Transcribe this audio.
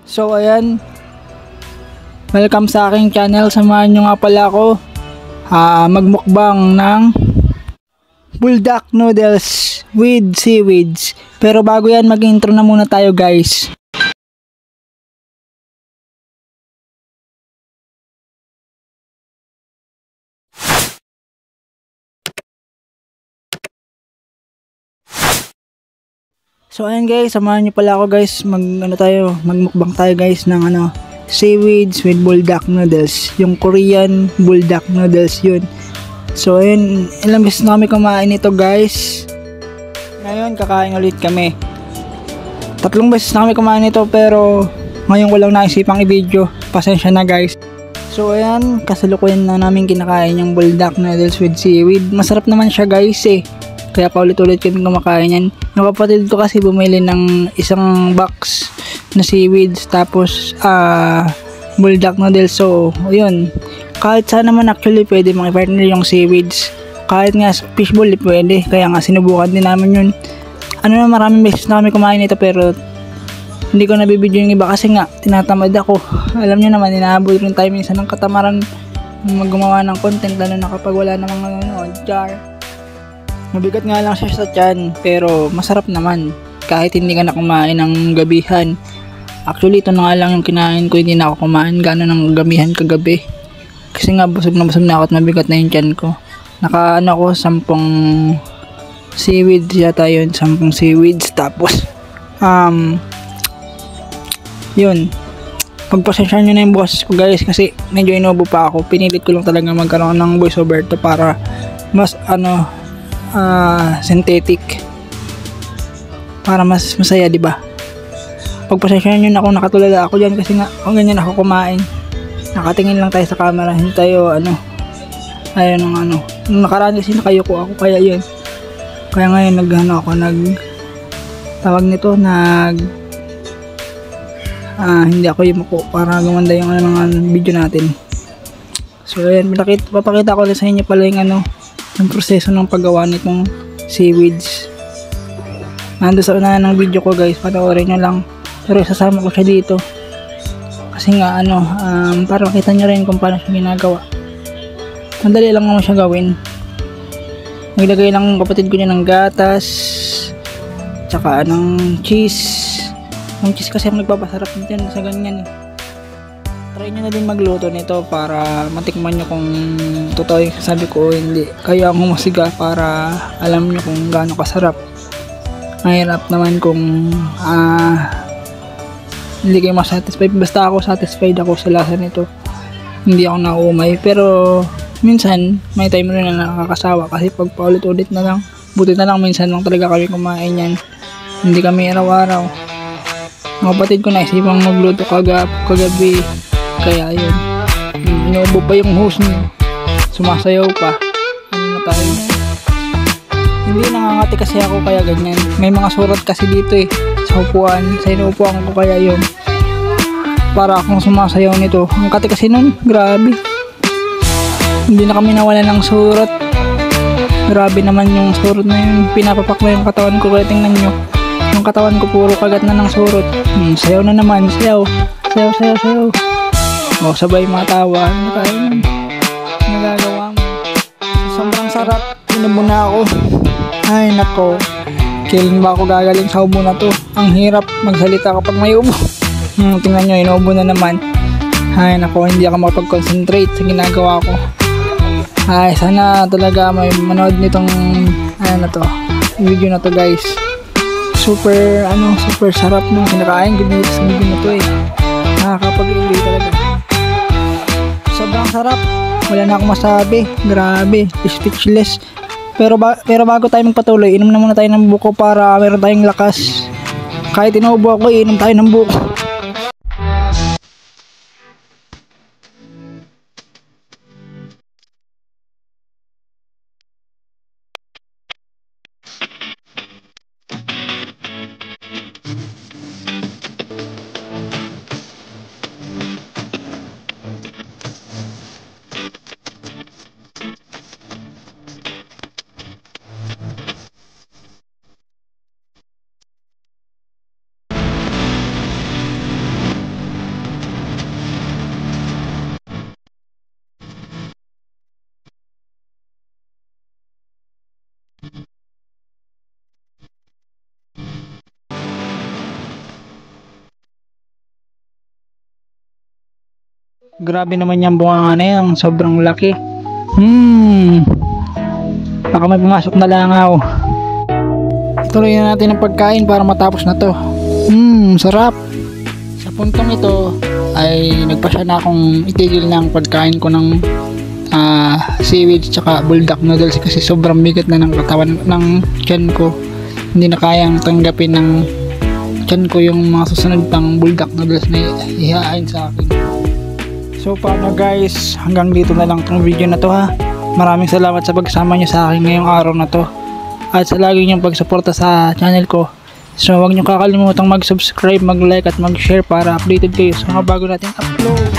So ayan, welcome sa aking channel. Samahan nyo nga pala ako magmukbang ng buldak noodles with seaweeds. Pero bago yan, mag-intro na muna tayo guys. So ayan guys, samahan nyo pala ako guys, magmukbang tayo guys ng seaweeds with buldak noodles. Yung Korean buldak noodles yun. So ayun, ilang beses na kami kumain ito guys. Ngayon kakain ulit kami. 3 beses na kami kumain ito, pero ngayon ko lang naisipang i-video. Pasensya na guys. So ayan, kasalukuyan na namin kinakain yung buldak noodles with seaweed. Masarap naman siya guys eh. Kaya paulit-ulit kami kumakain yan. Yung kapatid ko kasi bumili ng isang box na seaweeds, tapos buldak noodles. So ayun, kahit saan naman actually pwede maki-partner yung seaweeds. Kahit nga fishbowl pwede. Kaya nga sinubukan din namin yun. Maraming beses na kami kumain ito, pero hindi ko nabibidyo yung iba kasi nga tinatamad ako. Alam nyo naman, inaabot rin tayo minsan ng katamaran gumawa ng content, lalo na kapag wala namang jar. Mabigat nga lang siya sa tiyan, pero masarap naman kahit hindi ka na kumain ng gabihan. Actually ito na nga lang yung kinain ko, hindi na ako kumain gano'n ng gabihan kagabi. Kasi nga busog na ako at mabigat na yung tiyan ko. Ako 10 seaweeds yata yun, 10 seaweeds. Tapos yun, pagpasensya nyo na yung boses ko guys, kasi medyo inubo pa ako. Pinilit ko lang talaga magkaroon ng voiceover to para mas synthetic, para mas masaya, di ba? Pagpasensya nyo na kung nakatulala ako dyan, kasi nga kung ganyan ako kumain, nakatingin lang tayo sa camera, hindi tayo ayun nung nakaraan kasi nakayuko ako, kaya yun. Kaya ngayon hindi ako yumuko para gumanda yung mga video natin. So ayan, papakita ko lang sa inyo pala yung proseso ng paggawa nitong seaweeds. Nandun sa unahan ng video ko guys, panoorin nyo lang. Pero sasama ko siya dito kasi nga para makita nyo rin kung paano siya ginagawa. Madali lang naman siya gawin. Naglagay lang kapatid ko niya ng gatas tsaka ng cheese. Yung cheese kasi ang nagpapasarap dyan sa ganyan eh. Try nyo na din magluto nito para matikman nyo kung totoo yung sabi ko o hindi. Kaya ang humusga para alam nyo kung gaano kasarap. Mahirap naman kung hindi kayo masatisfied. Basta ako satisfied ako sa lasa nito. Hindi ako naumay. Pero minsan may time rin na nakakasawa kasi pag paulit-ulit na lang, buti na lang minsan lang talaga kami kumain yan. Hindi kami araw-araw. Mga kapatid ko naisipang magluto kagabi. Kaya yun, inuubo pa yung host niyo, sumasayaw pa. Hindi nangangati kasi ako, kaya ganyan. May mga surat kasi dito sa upuan, sa inuupuan ko, kaya yun, para akong sumasayaw nito. Ang kati kasi nun, grabe. Hindi na kami nawala ng surat. Grabe naman yung surat na yun. Pinapapak na yung katawan ko, kaya tingnan nyo. Yung katawan ko puro kagat na ng surot. Sayaw na naman, sayaw. Sabay matawa. Ano tayo nun? Nagagawa mo. Sobrang sarap. Inubo na ako. Ay nako. Kailan ba ako gagaling sa ubo na to? Ang hirap magsalita kapag may ubo. Tingnan nyo, inubo na naman. Ay nako, hindi ako makapag-concentrate sa ginagawa ko. Ay, sana talaga may manood nitong video na to guys. Super sarap nung kinakain ko dito sa video na to eh. Nakakapag-enjoy talaga. Sobrang sarap. Wala na akong masabi. Grabe. Speechless. Pero bago tayo magpatuloy, inom na muna tayo ng buko para meron tayong lakas. Kahit inuubo ako, inom tayo ng buko. Grabe naman yung bunga na yan, sobrang laki. Baka may pumasok na langaw. Ituloy na natin ang pagkain para matapos na to. Sarap. Sa puntong ito ay nagpasya na akong itigil ng pagkain ko ng seaweed tsaka bulldog noodles kasi sobrang bigat na ng katawan ng tiyan ko. Hindi na kayang tanggapin ng tiyan ko yung mga susunod pang bulldog noodles na ihahain sa akin. So paano guys, hanggang dito na lang tong video na to ha. Maraming salamat sa pagsama nyo sa akin ngayong araw na to at sa lagi nyong pagsuporta sa channel ko. So huwag nyo kakalimutang mag-subscribe, mag-like at mag-share para updated kayo sa mga bago nating upload.